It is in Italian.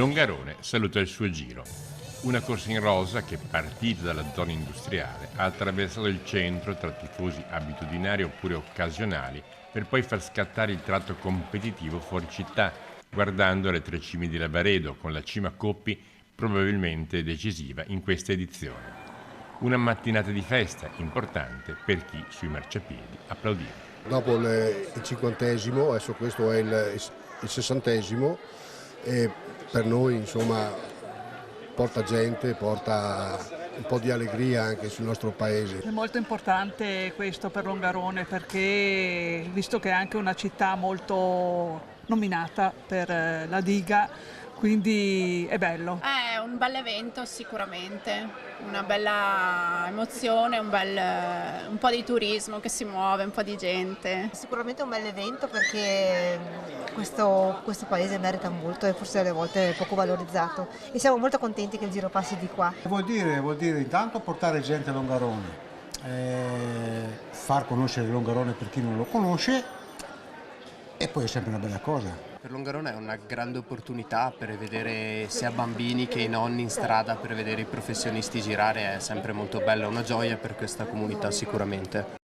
Longarone saluta il suo giro. Una corsa in rosa che, partita dalla zona industriale, ha attraversato il centro tra tifosi abitudinari oppure occasionali per poi far scattare il tratto competitivo fuori città, guardando le tre cime di Lavaredo, con la cima Coppi probabilmente decisiva in questa edizione. Una mattinata di festa importante per chi sui marciapiedi applaudiva. Dopo il 50°, adesso questo è il 60°, e per noi insomma porta gente, porta un po' di allegria anche sul nostro paese. È molto importante questo per Longarone perché, visto che è anche una città molto nominata per la diga, quindi è bello. È un bel evento sicuramente, una bella emozione, un po' di turismo che si muove, un po' di gente. Sicuramente un bel evento perché questo paese merita molto e forse alle volte è poco valorizzato e siamo molto contenti che il Giro passi di qua. Vuol dire intanto portare gente a Longarone, far conoscere Longarone per chi non lo conosce e poi è sempre una bella cosa. Per Longarone è una grande opportunità per vedere sia bambini che i nonni in strada, per vedere i professionisti girare, è sempre molto bella, una gioia per questa comunità sicuramente.